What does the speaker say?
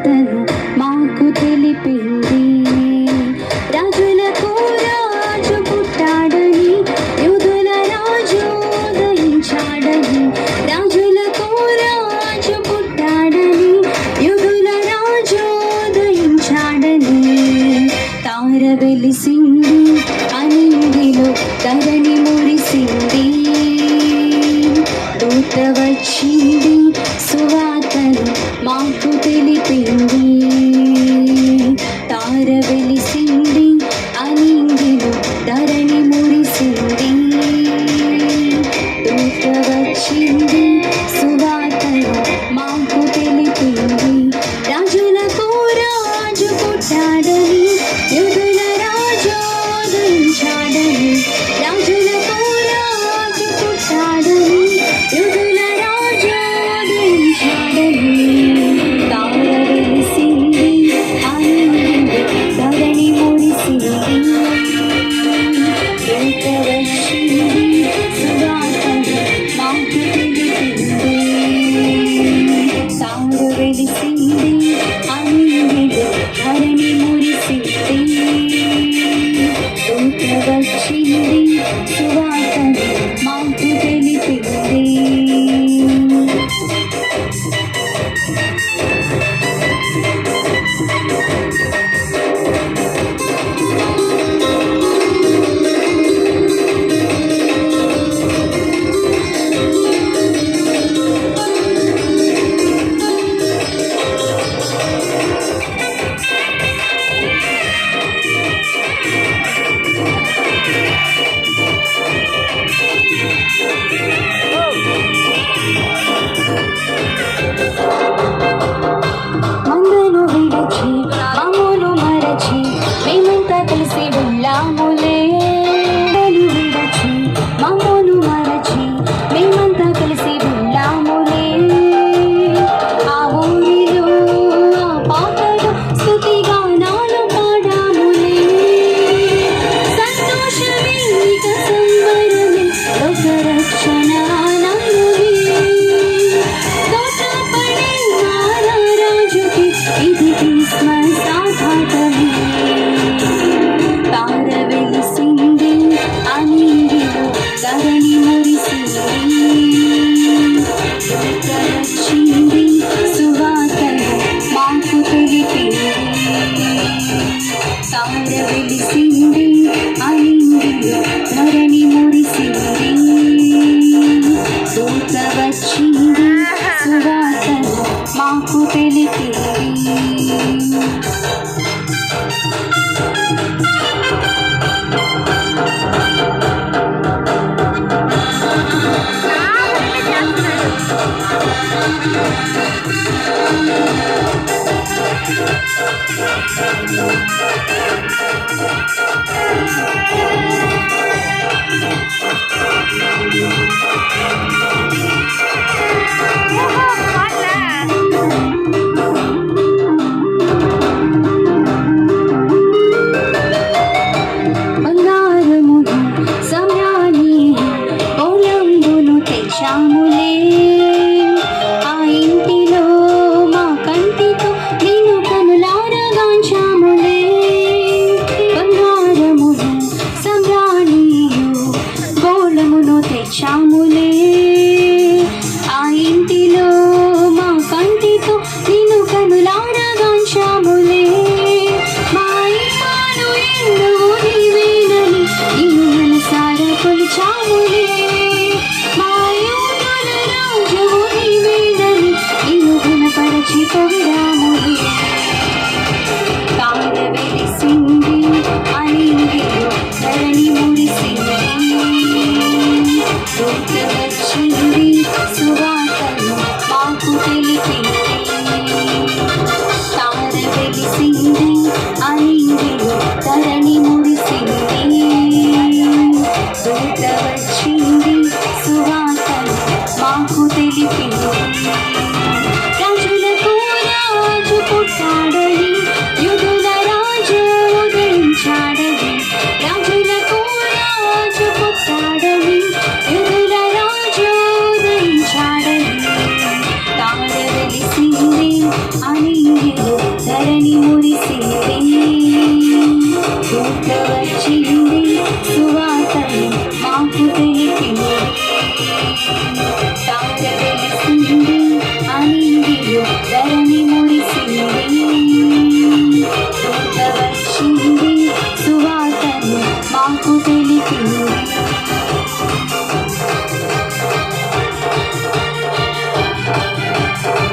సువార్తను మాకు తెలిపింది. రాజులకు రాజు పుట్టాడని, యూదుల రాజు ఉదయించాడని. రాజులకు రాజు పుట్టాడని, యూదుల రాజు ఉదయించాడని. తార వెలిసింది అనిందిలో ధరణి మురిసింది. దూత వచ్చింది సువార్తను మాకు తెలిపింది. తార వెలిసింది అనిందిలో ధరణి మురిసింది. దూత వచ్చింది సువార్తను మాకు తెలిపింది. రాజులకు రాజు పుట్టాడని, యూదుల రాజు ఉదయించాడని. రాజులకు రాజు పుట్టాడని, యూదుల రాజు ఉదయించాడని. తార వెలిసింది అనిందిలో ధరణి మురిసింది. దూత వచ్చింది సువార్తను మాకు తెలిపింది. తార వెలిసింది అనిందిలో ధరణి మురిసింది. దూత వచ్చింది సువార్తను మాకు తెలిపింది. మందను విడిచి మమ్మును మరచి మేమంతా కలిసి వెళ్ళాములే. మందను విడిచి మమ్మును మరచి మేమంతా కలిసి వెళ్ళాములే. ఆ ఊరిలో ఆ పాటలు స్తుతి గానాలు పాడాములే. సంతోషమే ఇక సంబరమే లోక రక్షణ ఆనందమే. తోటపడే రాజుకి ఇది క్రిస్మస్ ఆఘాతమే. తార వెలిసింది అనిందిలో ధరణి మురిసింది. దూత వచ్చింది సువార్తను మాకు తెలిపింది. తార వెలిసింది అనిందిలో ధరణి మురిసింది. దూత వచ్చింది సువార్తను మాకు తెలిపింది. బంగారమును సమయాన్ని పొలంబును తెచ్చాములే. ఆ ఇంటిలో మా కంటితో నేను కనులారగాంచాములే. బంగారమును సమయాన్ని గోళమును తెచ్చాములే. ఆ ఇంటిలో మా కంటితో నేను కనులారగాంచాములే. మా ఇమ్మాను ఎందువు నీవేనని నిన్ను మనసారా కొలిచాములే. మా యూదుల రాజువు నీవేనని నిన్ను గుణపరచి పొగిడాములే. తార వెలిసింది అనిందిలో ధరణి మురిసింది. దూత వచ్చింది సువార్తను మాకు తెలిపింది. తార వెలిసింది అనిందిలో ధరణి మురిసింది. దూత వచ్చింది అనింగిలో ధరణి మురిసింది దూత వచ్చింది సువార్తను మాకు తెలిపింది తార వెలిసింది అనింగిలో ధరణి మురిసింది దూత వచ్చింది సువార్తను మాకు తెలిపింది